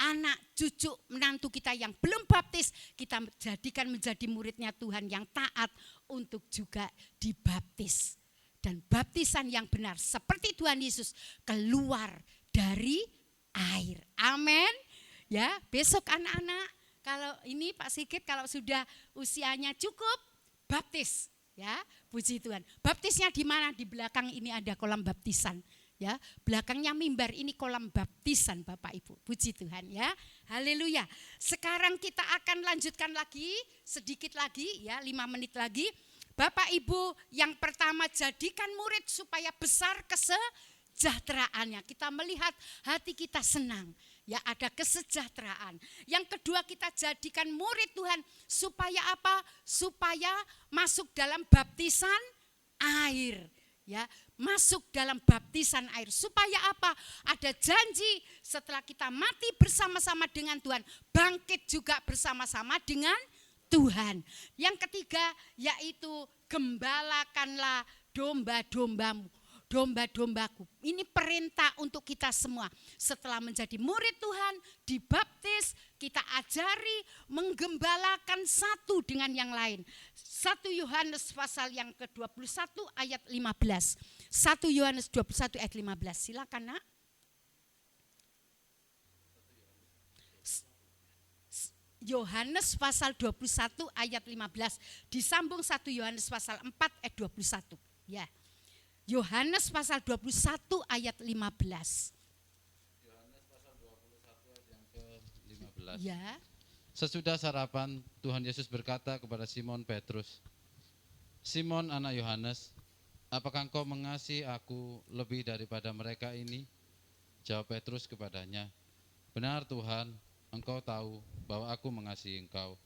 anak, cucu, menantu kita yang belum baptis, kita jadikan menjadi muridnya Tuhan yang taat untuk juga dibaptis. Dan baptisan yang benar seperti Tuhan Yesus keluar dari air. Amin. Ya, besok anak-anak, kalau ini Pak Sigit kalau sudah usianya cukup, baptis. Ya, puji Tuhan. Baptisnya di mana? Di belakang ini ada kolam baptisan. Ya, belakangnya mimbar ini kolam baptisan Bapak Ibu. Puji Tuhan ya. Haleluya. Sekarang kita akan lanjutkan lagi sedikit lagi ya, 5 menit lagi. Bapak Ibu, yang pertama jadikan murid supaya besar kesejahteraannya. Kita melihat hati kita senang. Ya, ada kesejahteraan. Yang kedua, kita jadikan murid Tuhan supaya apa? Supaya masuk dalam baptisan air. Ya, masuk dalam baptisan air. Supaya apa? Ada janji setelah kita mati bersama-sama dengan Tuhan, bangkit juga bersama-sama dengan Tuhan. Yang ketiga yaitu gembalakanlah domba-dombamu. Domba-dombaku. Ini perintah untuk kita semua. Setelah menjadi murid Tuhan, dibaptis, kita ajari menggembalakan satu dengan yang lain. 1 Yohanes pasal yang ke-21 ayat 15. 1 Yohanes 21 ayat 15. Silakan Nak. Yohanes pasal 21 ayat 15. Disambung 1 Yohanes pasal 4 ayat 21. Ya. Yohanes pasal 21 ayat 15. Yohanes pasal 21 ayat yang ke-15. Ya. Sesudah sarapan, Tuhan Yesus berkata kepada Simon Petrus, "Simon anak Yohanes, apakah engkau mengasihi aku lebih daripada mereka ini?" Jawab Petrus kepadanya, "Benar Tuhan, engkau tahu bahwa aku mengasihi engkau."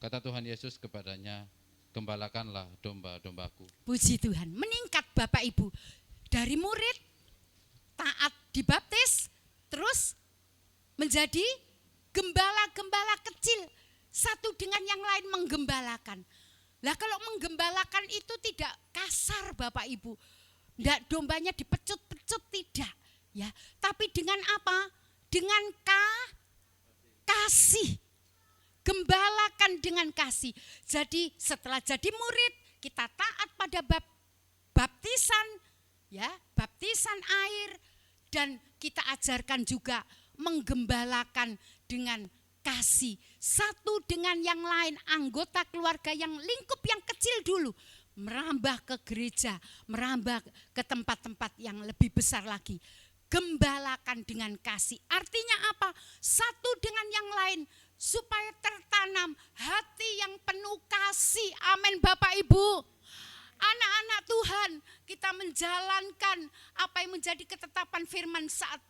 Kata Tuhan Yesus kepadanya, "Gembalakanlah domba-dombaku." Puji Tuhan, meningkat Bapak Ibu. Dari murid, taat dibaptis, terus menjadi gembala-gembala kecil. Satu dengan yang lain menggembalakan. Lah kalau menggembalakan itu tidak kasar Bapak Ibu. Tidak dombanya dipecut-pecut, tidak. Ya, tapi dengan apa? Dengan kasih. Gembalakan dengan kasih. Jadi setelah jadi murid, kita taat pada baptisan, ya, baptisan air, dan kita ajarkan juga menggembalakan dengan kasih. Satu dengan yang lain, anggota keluarga yang lingkup yang kecil dulu, merambah ke gereja, merambah ke tempat-tempat yang lebih besar lagi. Gembalakan dengan kasih. Artinya apa? Satu dengan yang lain, supaya tertanam hati yang penuh kasih. Amin Bapak Ibu. Anak-anak Tuhan, kita menjalankan apa yang menjadi ketetapan firman saat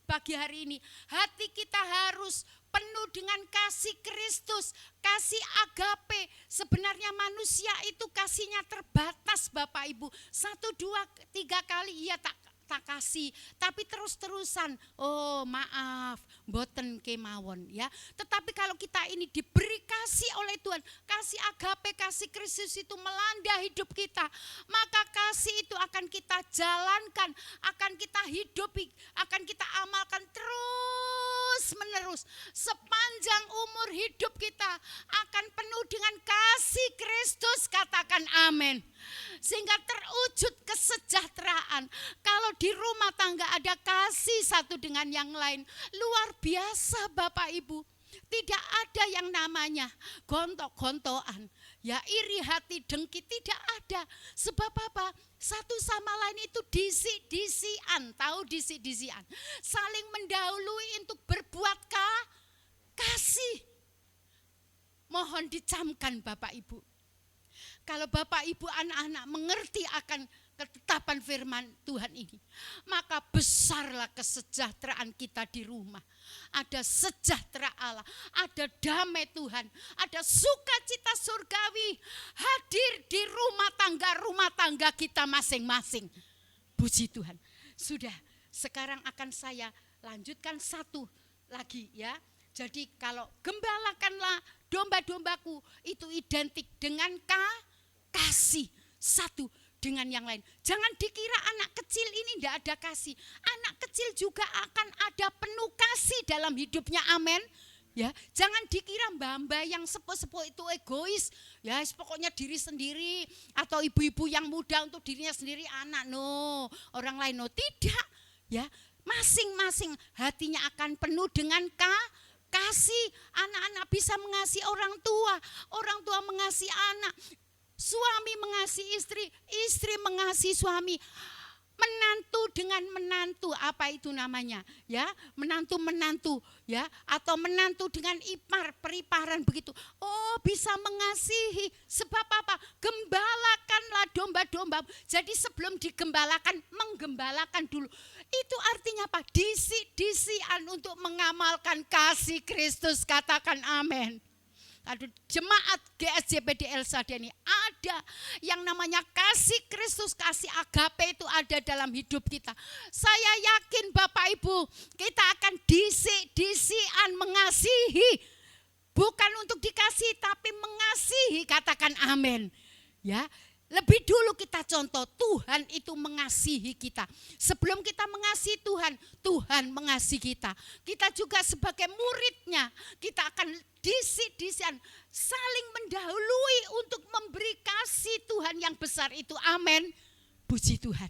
pagi hari ini. Hati kita harus penuh dengan kasih Kristus, kasih agape. Sebenarnya manusia itu kasihnya terbatas Bapak Ibu. 1, 2, 3 kali ia tak kasih, tapi terus-terusan, oh maaf, boten kemawon ya. Tetapi kalau kita ini diberi kasih oleh Tuhan, kasih agape, kasih Kristus itu melanda hidup kita, maka kasih itu akan kita jalankan, akan kita hidupi, akan kita amalkan terus menerus. Sepanjang umur hidup kita akan penuh dengan kasih Kristus, katakan amin. Sehingga terwujud kesejahteraan. Kalau di rumah tangga ada kasih satu dengan yang lain, luar biasa Bapak Ibu. Tidak ada yang namanya gontok-gontokan, ya iri hati, dengki, tidak ada. Sebab apa? Satu sama lain itu disi-disian, tahu disi-disian. Saling mendahului untuk berbuat kasih. Mohon dicamkan Bapak Ibu. Kalau Bapak Ibu anak-anak mengerti akan ketetapan firman Tuhan ini, maka besarlah kesejahteraan kita di rumah. Ada sejahtera Allah, ada damai Tuhan, ada sukacita surgawi hadir di rumah tangga kita masing-masing. Puji Tuhan. Sudah, sekarang akan saya lanjutkan satu lagi ya. Jadi kalau gembalakanlah domba-dombaku itu identik dengan kasih. Satu, dengan yang lain. Jangan dikira anak kecil ini tidak ada kasih. Anak kecil juga akan ada penuh kasih dalam hidupnya, amin. Ya, jangan dikira mbak-mbak yang sepuh-sepuh itu egois, ya pokoknya diri sendiri, atau ibu-ibu yang muda untuk dirinya sendiri, anak orang lain tidak, ya masing-masing hatinya akan penuh dengan kasih. Anak-anak bisa mengasihi orang tua mengasihi anak, suami mengasihi istri, istri mengasihi suami. Menantu dengan menantu, apa itu namanya? Ya, menantu ya, atau menantu dengan ipar, periparan begitu. Oh, bisa mengasihi. Sebab apa? Gembalakanlah domba-domba. Jadi sebelum digembalakan, menggembalakan dulu. Itu artinya apa? Disi-disian untuk mengamalkan kasih Kristus. Katakan amin. Aduh, jemaat GSJPD El Shaddai ini ada yang namanya kasih Kristus, kasih agape itu ada dalam hidup kita. Saya yakin Bapak Ibu, kita akan disi-disian mengasihi. Bukan untuk dikasih tapi mengasihi, katakan amin. Ya, lebih dulu kita contoh, Tuhan itu mengasihi kita. Sebelum kita mengasihi Tuhan, Tuhan mengasihi kita. Kita juga sebagai muridnya, kita akan disi-disian saling mendahului untuk memberi kasih Tuhan yang besar itu. Amin. Puji Tuhan.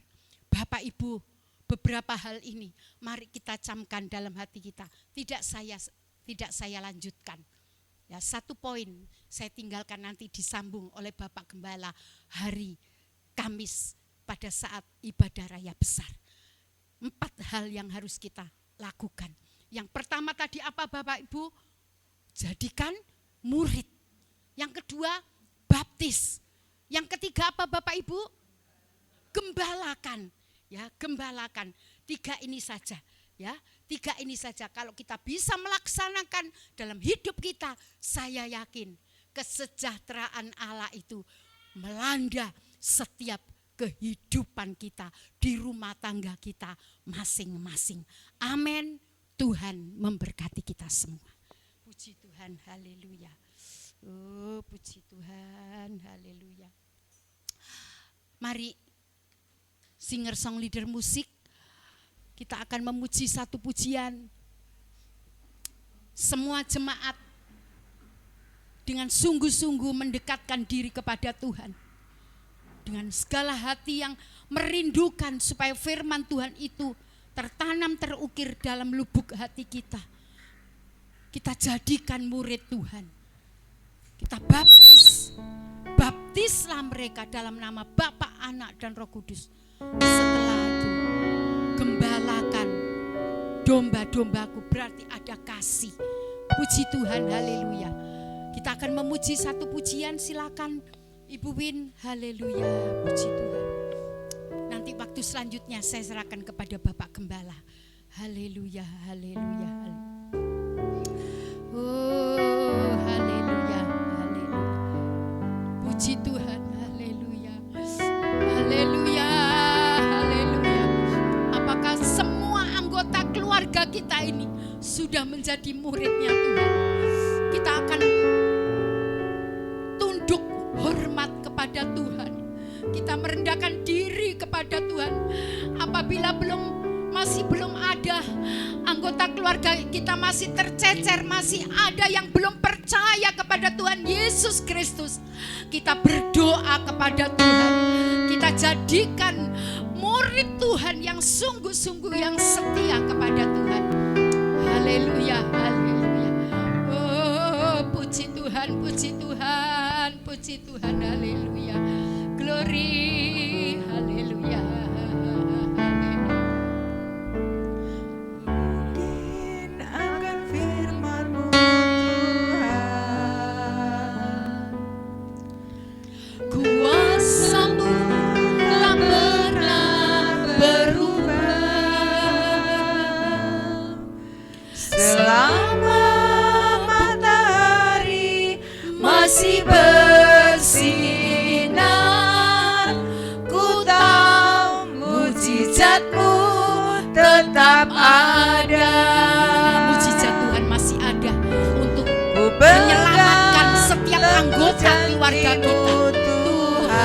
Bapak Ibu, beberapa hal ini mari kita camkan dalam hati kita. Tidak saya lanjutkan. Ya, satu poin saya tinggalkan, nanti disambung oleh Bapak Gembala hari Kamis pada saat ibadah raya besar. 4 hal yang harus kita lakukan. Yang pertama tadi apa Bapak Ibu? Jadikan murid. Yang kedua, baptis. Yang ketiga apa Bapak Ibu? Gembalakan. Ya, gembalakan. 3 ini saja. Ya, 3 ini saja. Kalau kita bisa melaksanakan dalam hidup kita, saya yakin kesejahteraan Allah itu melanda setiap kehidupan kita di rumah tangga kita masing-masing. Amin. Tuhan memberkati kita semua. Puji Tuhan, haleluya. Oh, puji Tuhan, haleluya. Mari singer song leader musik, kita akan memuji satu pujian. Semua jemaat dengan sungguh-sungguh mendekatkan diri kepada Tuhan. Dengan segala hati yang merindukan supaya firman Tuhan itu tertanam, terukir dalam lubuk hati kita. Kita jadikan murid Tuhan. Kita baptislah mereka dalam nama Bapa, Anak, dan Roh Kudus. Setelah itu, gembalakan domba-dombaku, berarti ada kasih. Puji Tuhan, haleluya. Kita akan memuji satu pujian, silakan Ibu Win, haleluya, puji Tuhan. Nanti waktu selanjutnya saya serahkan kepada Bapak Gembala. Haleluya, haleluya, haleluya. Oh, haleluya, haleluya. Puji Tuhan, haleluya. Haleluya, haleluya. Apakah semua anggota keluarga kita ini sudah menjadi muridnya Tuhan? Kita akan tunduk hormat kepada Tuhan. Kita merendahkan diri kepada Tuhan. Apabila masih belum ada anggota keluarga kita, masih tercecer, masih ada yang belum percaya kepada Tuhan Yesus Kristus, kita berdoa kepada Tuhan. Kita jadikan murid Tuhan yang sungguh-sungguh, yang setia kepada Tuhan. Haleluya, haleluya. Oh, puji Tuhan, puji Tuhan, puji Tuhan, haleluya. Glory, haleluya. Masih bersinar, ku tahu mujizat-Mu tetap ada. Mujizat Tuhan masih ada untuk menyelamatkan setiap anggota keluarga kita. Tuhan,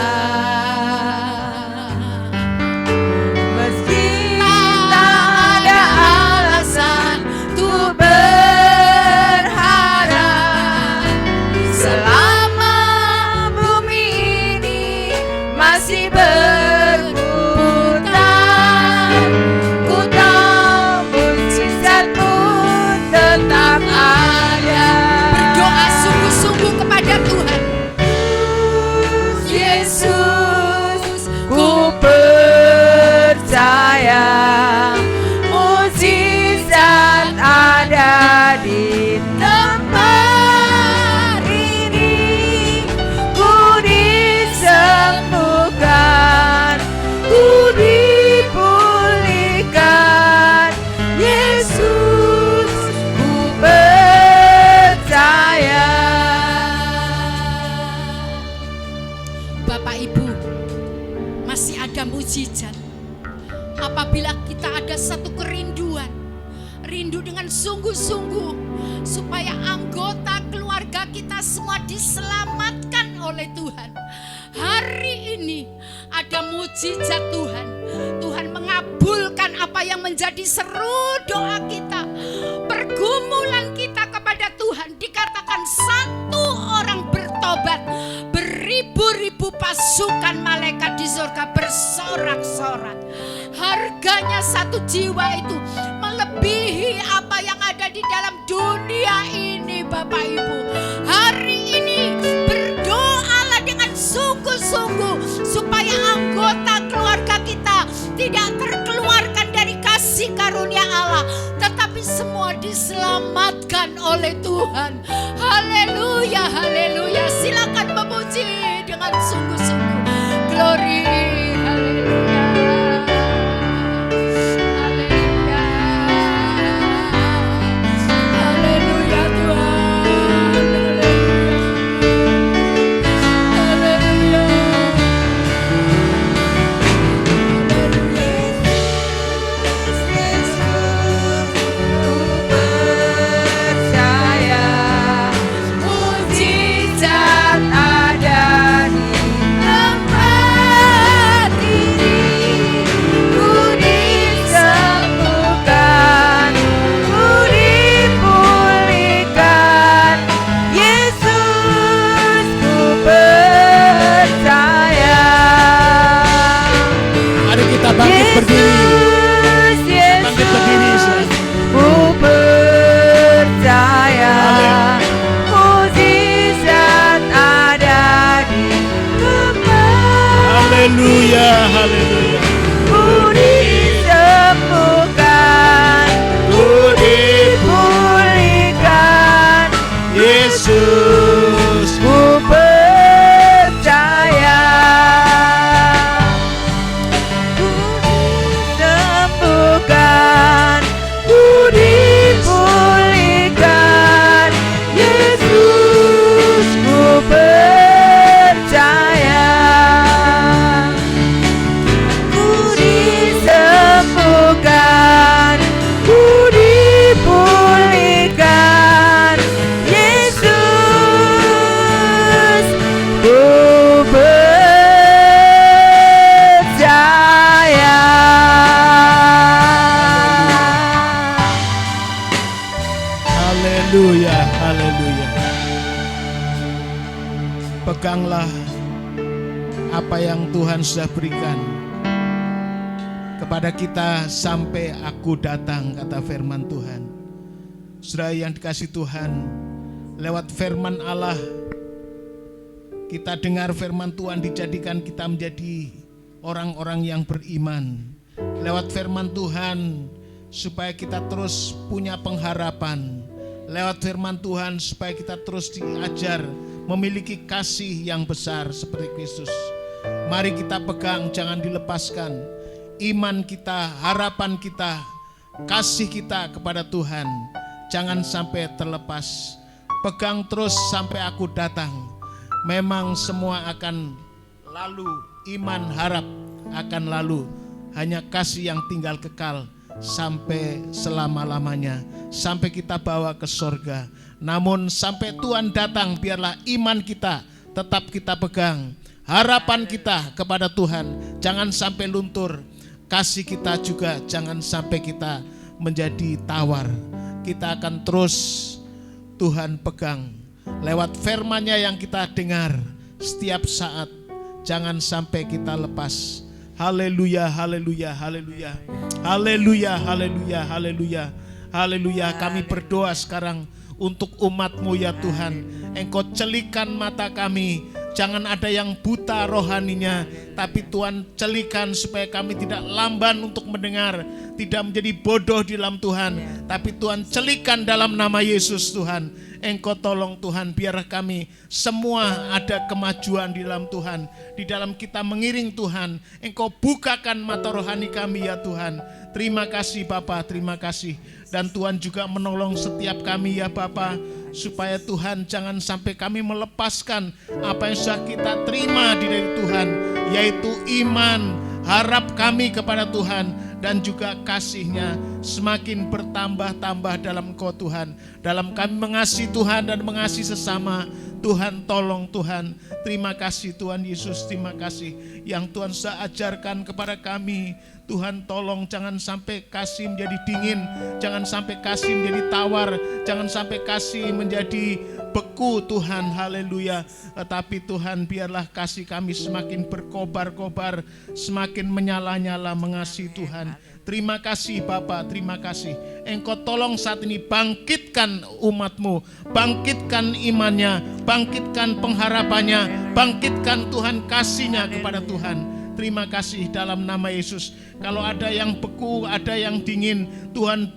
supaya anggota keluarga kita semua diselamatkan oleh Tuhan. Hari ini ada mujizat Tuhan. Tuhan mengabulkan apa yang menjadi seru doa kita, pergumulan kita kepada Tuhan. Dikatakan satu orang bertobat, beribu-ribu pasukan malaikat di surga bersorak-sorak. Harganya satu jiwa itu melebihi apa yang ada di dalam dunia ini, Bapak Ibu. Hari ini berdoalah dengan sungguh-sungguh supaya anggota keluarga kita tidak terkeluarkan dari kasih karunia Allah, tetapi semua diselamatkan oleh Tuhan. Haleluya, haleluya. Silakan memuji dengan sungguh-sungguh. Glory, haleluya. Peganglah apa yang Tuhan sudah berikan kepada kita sampai aku datang, kata firman Tuhan. Saudara yang dikasih Tuhan, lewat firman Allah kita dengar firman Tuhan, dijadikan kita menjadi orang-orang yang beriman. Lewat firman Tuhan supaya kita terus punya pengharapan. Lewat firman Tuhan supaya kita terus diajar memiliki kasih yang besar seperti Kristus. Mari kita pegang, jangan dilepaskan. Iman kita, harapan kita, kasih kita kepada Tuhan, jangan sampai terlepas. Pegang terus sampai aku datang. Memang semua akan lalu, iman, harap akan lalu. Hanya kasih yang tinggal kekal sampai selama-lamanya, sampai kita bawa ke sorga. Namun sampai Tuhan datang, biarlah iman kita tetap kita pegang. Harapan kita kepada Tuhan jangan sampai luntur. Kasih kita juga jangan sampai kita menjadi tawar. Kita akan terus Tuhan pegang. Lewat firman-Nya yang kita dengar setiap saat, jangan sampai kita lepas. Haleluya, haleluya, haleluya. Haleluya, haleluya, haleluya. Haleluya, kami berdoa sekarang untuk umat-Mu ya Tuhan. Engkau celikan mata kami, jangan ada yang buta rohaninya, tapi Tuhan celikan supaya kami tidak lamban untuk mendengar, tidak menjadi bodoh di dalam Tuhan, tapi Tuhan celikan dalam nama Yesus Tuhan. Engkau tolong Tuhan, biar kami semua ada kemajuan di dalam Tuhan, di dalam kita mengiring Tuhan. Engkau bukakan mata rohani kami ya Tuhan. Terima kasih Bapa, terima kasih. Dan Tuhan juga menolong setiap kami ya Bapa, supaya Tuhan jangan sampai kami melepaskan apa yang sudah kita terima dari Tuhan, yaitu iman, harap kami kepada Tuhan, dan juga kasih-Nya semakin bertambah-tambah dalam Engkau Tuhan. Dalam kami mengasihi Tuhan dan mengasihi sesama, Tuhan tolong Tuhan. Terima kasih Tuhan Yesus, terima kasih yang Tuhan sudah ajarkan kepada kami. Tuhan tolong jangan sampai kasih menjadi dingin, jangan sampai kasih menjadi tawar, jangan sampai kasih menjadi beku Tuhan, haleluya. Tetapi Tuhan biarlah kasih kami semakin berkobar-kobar, semakin menyala-nyala mengasihi Tuhan. Terima kasih Bapa, terima kasih. Engkau tolong saat ini bangkitkan umat-Mu, bangkitkan imannya, bangkitkan pengharapannya, bangkitkan Tuhan kasih-Nya kepada Tuhan. Terima kasih dalam nama Yesus. Kalau ada yang beku, ada yang dingin, Tuhan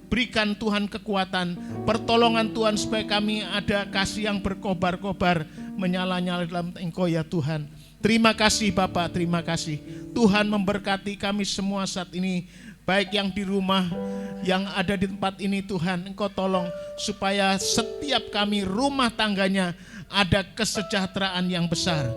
berikan Tuhan kekuatan, pertolongan Tuhan supaya kami ada kasih yang berkobar-kobar, menyala-nyala dalam Engkau ya Tuhan. Terima kasih Bapa, terima kasih. Tuhan memberkati kami semua saat ini, baik yang di rumah, yang ada di tempat ini Tuhan. Engkau tolong supaya setiap kami rumah tangganya ada kesejahteraan yang besar.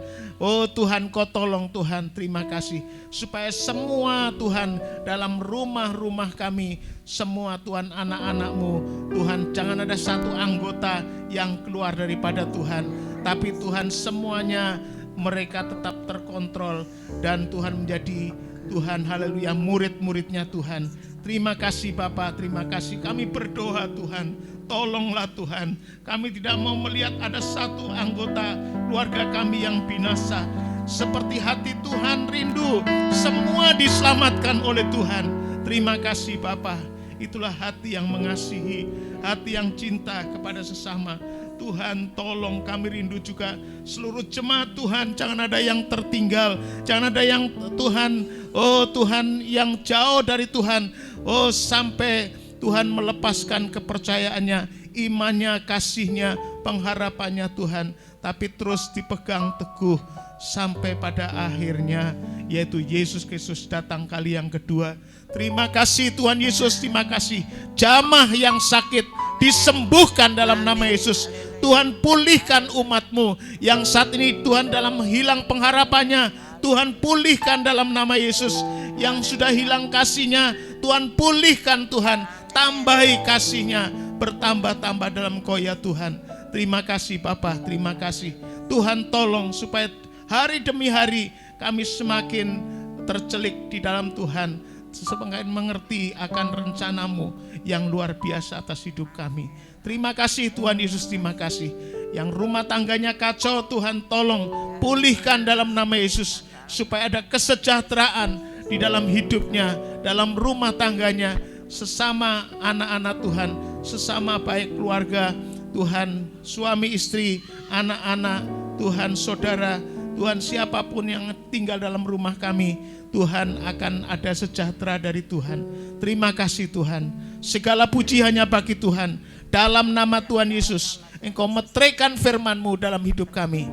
Oh Tuhan, Kau tolong Tuhan, terima kasih. Supaya semua Tuhan dalam rumah-rumah kami, semua Tuhan anak-anak-Mu, Tuhan jangan ada satu anggota yang keluar daripada Tuhan. Tapi Tuhan semuanya mereka tetap terkontrol dan Tuhan menjadi Tuhan, haleluya, murid-muridnya Tuhan. Terima kasih Bapa, terima kasih. Kami berdoa Tuhan, tolonglah Tuhan. Kami tidak mau melihat ada satu anggota keluarga kami yang binasa. Seperti hati Tuhan rindu, semua diselamatkan oleh Tuhan. Terima kasih Bapa. Itulah hati yang mengasihi, hati yang cinta kepada sesama. Tuhan tolong kami rindu juga seluruh jemaat Tuhan, jangan ada yang tertinggal, jangan ada yang Tuhan, oh Tuhan yang jauh dari Tuhan, oh sampai Tuhan melepaskan kepercayaannya, imannya, kasihnya, pengharapannya Tuhan, tapi terus dipegang teguh sampai pada akhirnya, yaitu Yesus Kristus datang kali yang kedua. Terima kasih Tuhan Yesus, terima kasih. Jamaah yang sakit disembuhkan dalam nama Yesus. Tuhan pulihkan umat-Mu yang saat ini Tuhan dalam hilang pengharapannya. Tuhan pulihkan dalam nama Yesus. Yang sudah hilang kasihnya, Tuhan pulihkan Tuhan. Tambahi kasihnya, bertambah-tambah dalam Engkau ya Tuhan. Terima kasih Bapa, terima kasih. Tuhan tolong supaya hari demi hari kami semakin tercelik di dalam Tuhan, semakin mengerti akan rencana-Mu yang luar biasa atas hidup kami. Terima kasih Tuhan Yesus, terima kasih. Yang rumah tangganya kacau, Tuhan tolong pulihkan dalam nama Yesus, supaya ada kesejahteraan di dalam hidupnya, dalam rumah tangganya, sesama anak-anak Tuhan, sesama baik keluarga Tuhan, suami istri, anak-anak Tuhan, saudara Tuhan, siapapun yang tinggal dalam rumah kami, Tuhan akan ada sejahtera dari Tuhan. Terima kasih Tuhan. Segala puji hanya bagi Tuhan. Dalam nama Tuhan Yesus, Engkau meteraikan firman-Mu dalam hidup kami.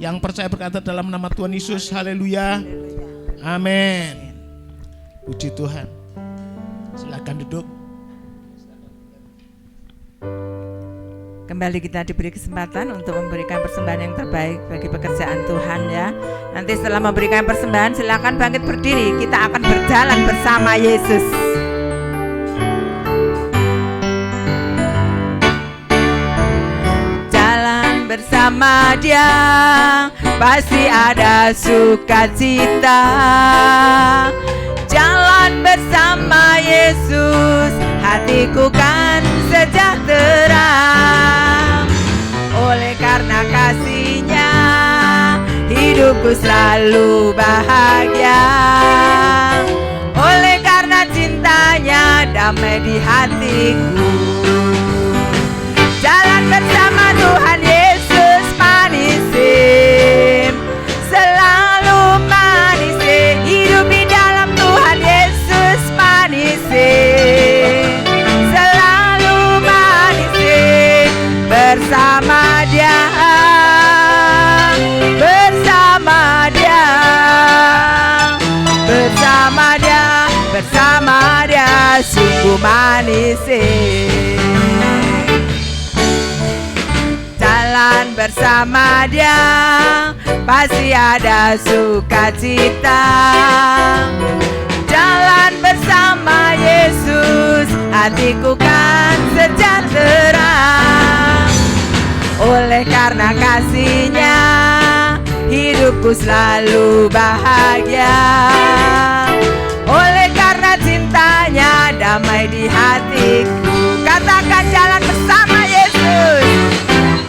Yang percaya berkata dalam nama Tuhan Yesus, haleluya, amin. Puji Tuhan. Silakan duduk. Kembali kita diberi kesempatan untuk memberikan persembahan yang terbaik bagi pekerjaan Tuhan ya. Nanti setelah memberikan persembahan silakan bangkit berdiri. Kita akan berjalan bersama Yesus. Jalan bersama Dia pasti ada sukacita. Jalan bersama Yesus, hatiku kan sejahtera. Oleh karena kasih-Nya, hidupku selalu bahagia. Oleh karena cintanya, damai di hatiku. Jalan bersama Tuhan Yesus manisim, selalu manisim. Hidup di dalam Tuhan Yesus manisim, selalu manisim. Bersama Dia, bersama Dia, bersama Dia, bersama Dia, sungguh manisim. Jalan bersama Dia pasti ada sukacita. Jalan bersama Yesus hatiku kan sejahtera. Oleh karena kasih-Nya hidupku selalu bahagia. Oleh karena cintanya damai di hatiku. Katakan jalan bersama Yesus.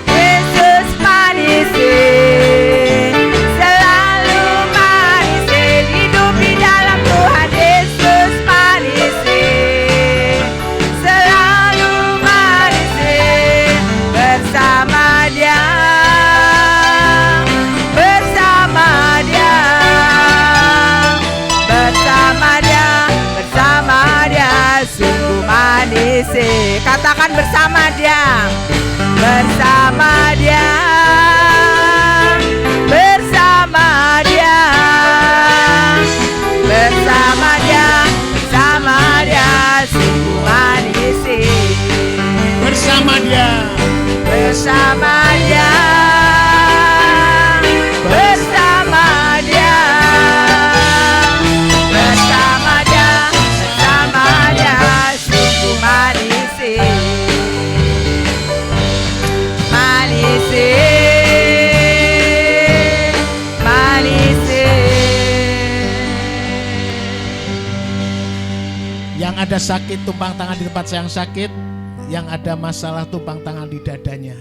Yesus manis, selalu manis, hidup di dalam Tuhan. Yesus manis, selalu manis, bersama Dia, bersama Dia, bersama Dia, bersama Dia, sungguh manis. Katakan bersama Dia, bersama Dia, bersama Dia, bersama Dia, bersama Dia, sungguh manis. Bersama Dia, Bersama Dia, bersama Dia, bersama Dia, bersama Dia, sungguh manis, manis, manis. yang ada sakit tumpang tangan di tempat yang sakit, yang ada masalah tumpang tangan di dadanya.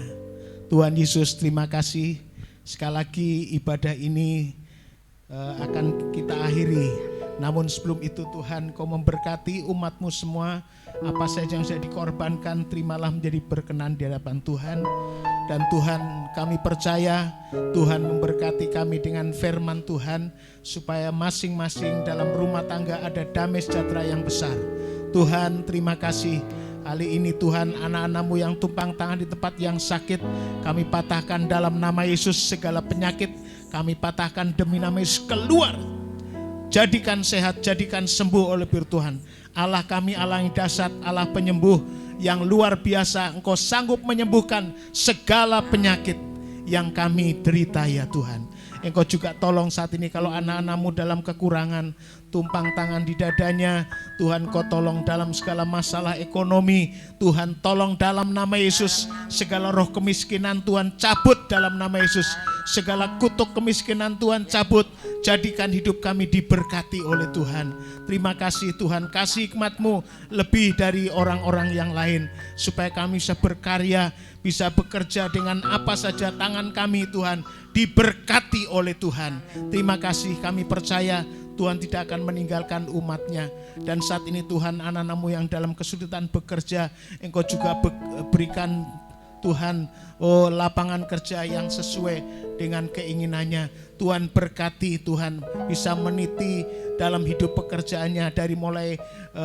Tuhan Yesus, terima kasih. Sekali lagi ibadah ini akan kita akhiri. Namun sebelum itu Tuhan, Kau memberkati umat-Mu semua. Apa saja yang sudah dikorbankan, terimalah menjadi berkenan di hadapan Tuhan. Dan Tuhan, kami percaya Tuhan memberkati kami dengan firman Tuhan, supaya masing-masing dalam rumah tangga ada damai sejahtera yang besar. Tuhan, terima kasih. Kali ini Tuhan, anak-anak-Mu yang tumpang tangan di tempat yang sakit, kami patahkan dalam nama Yesus segala penyakit. Kami patahkan demi nama Yesus, keluar. Jadikan sehat, jadikan sembuh oleh firman Tuhan. Allah kami, Allah yang dahsyat, Allah penyembuh yang luar biasa. Engkau sanggup menyembuhkan segala penyakit yang kami derita ya Tuhan. Engkau juga tolong saat ini kalau anak-anak-Mu dalam kekurangan, tumpang tangan di dadanya, Tuhan Kau tolong dalam segala masalah ekonomi. Tuhan tolong dalam nama Yesus, segala roh kemiskinan Tuhan cabut dalam nama Yesus. Segala kutuk kemiskinan Tuhan cabut. Jadikan hidup kami diberkati oleh Tuhan. Terima kasih Tuhan, kasih hikmat-Mu lebih dari orang-orang yang lain, supaya kami bisa berkarya, bisa bekerja dengan apa saja tangan kami Tuhan, diberkati oleh Tuhan. Terima kasih, kami percaya Tuhan tidak akan meninggalkan umat-Nya. Dan saat ini Tuhan, anak-anak-Mu yang dalam kesulitan bekerja, Engkau juga berikan Tuhan lapangan kerja yang sesuai dengan keinginannya. Tuhan berkati, Tuhan bisa meniti dalam hidup pekerjaannya, dari mulai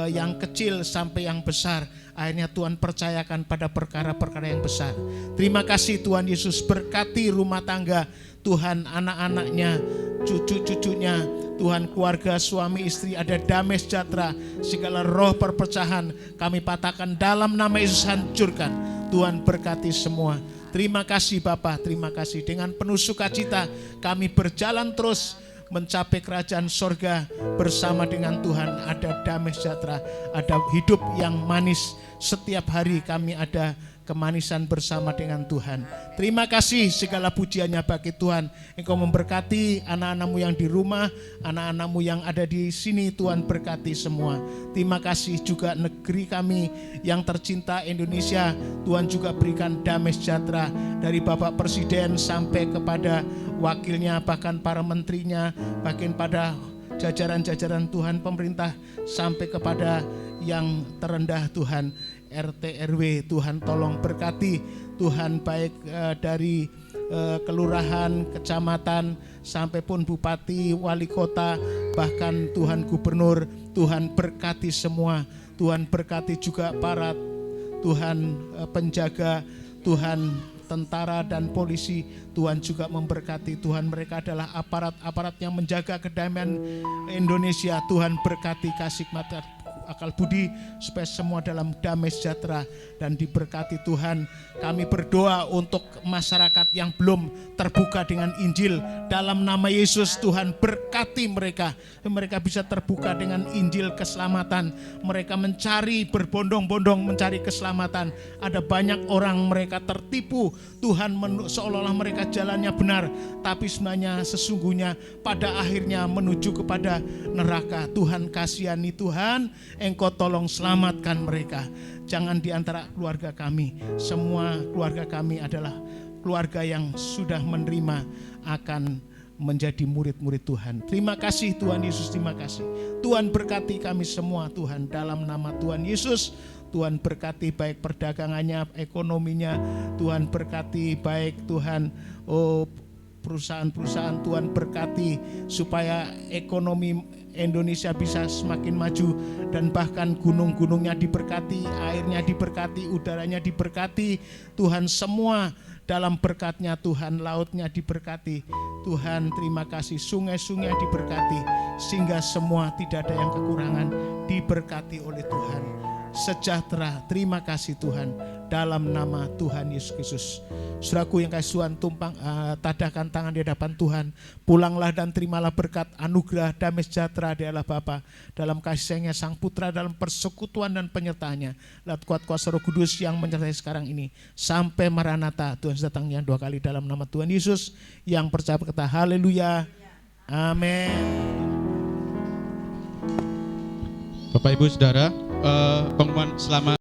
yang kecil sampai yang besar. Akhirnya Tuhan percayakan pada perkara-perkara yang besar. Terima kasih Tuhan Yesus, berkati rumah tangga Tuhan, anak-anaknya, cucu-cucunya, Tuhan keluarga suami istri ada damai sejahtera. Segala roh perpecahan kami patahkan dalam nama Yesus, hancurkan. Tuhan berkati semua. Terima kasih Bapa, terima kasih. Dengan penuh sukacita kami berjalan terus mencapai kerajaan sorga bersama dengan Tuhan. Ada damai sejahtera, ada hidup yang manis. Setiap hari kami ada kemanisan bersama dengan Tuhan. Terima kasih, segala pujiannya bagi Tuhan. Engkau memberkati anak-anak-Mu yang di rumah, anak-anak-Mu yang ada di sini, Tuhan berkati semua. Terima kasih juga negeri kami yang tercinta Indonesia, Tuhan juga berikan damai sejahtera dari Bapak Presiden sampai kepada wakilnya, bahkan para menterinya, bahkan pada jajaran-jajaran Tuhan pemerintah, sampai kepada yang terendah Tuhan, RT RW. Tuhan tolong berkati Tuhan, baik dari kelurahan, kecamatan, sampai pun bupati, wali kota, bahkan Tuhan gubernur. Tuhan berkati semua. Tuhan berkati juga para Tuhan penjaga, Tuhan tentara dan polisi. Tuhan juga memberkati. Tuhan, mereka adalah aparat-aparat yang menjaga kedamaian Indonesia. Tuhan berkati, kasih hikmat akal budi, supaya semua dalam damai sejahtera dan diberkati Tuhan. Kami berdoa untuk masyarakat yang belum terbuka dengan Injil, dalam nama Yesus Tuhan berkati mereka. Mereka bisa terbuka dengan Injil keselamatan. Mereka mencari, berbondong-bondong mencari keselamatan. Ada banyak orang mereka tertipu Tuhan, seolah-olah mereka jalannya benar, tapi sebenarnya sesungguhnya pada akhirnya menuju kepada neraka. Tuhan kasihani Tuhan, Engkau tolong selamatkan mereka. Jangan di antara keluarga kami, semua keluarga kami adalah keluarga yang sudah menerima akan menjadi murid-murid Tuhan. Terima kasih Tuhan Yesus, terima kasih. Tuhan berkati kami semua Tuhan, dalam nama Tuhan Yesus. Tuhan berkati baik perdagangannya, ekonominya. Tuhan berkati baik Tuhan perusahaan-perusahaan. Tuhan berkati supaya ekonomi Indonesia bisa semakin maju, dan bahkan gunung-gunungnya diberkati, airnya diberkati, udaranya diberkati. Tuhan, semua dalam berkat-Nya Tuhan, lautnya diberkati. Tuhan, terima kasih, sungai-sungai diberkati, sehingga semua tidak ada yang kekurangan, diberkati oleh Tuhan. Sejahtera, terima kasih Tuhan, dalam nama Tuhan Yesus Kristus. Saudaraku yang kasih Tuhan, tadahkan tangan di hadapan Tuhan. Pulanglah dan terimalah berkat, anugerah, damai sejahtera di Allah Bapa, dalam kasih sayangnya Sang Putra, dalam persekutuan dan penyertaannya, lewat kuat kuasa Roh Kudus yang menyertai sekarang ini, sampai Maranatha. Tuhan datang yang 2 kali dalam nama Tuhan Yesus. Yang percaya berkata haleluya, amin. Bapak Ibu Saudara, pengumuman selama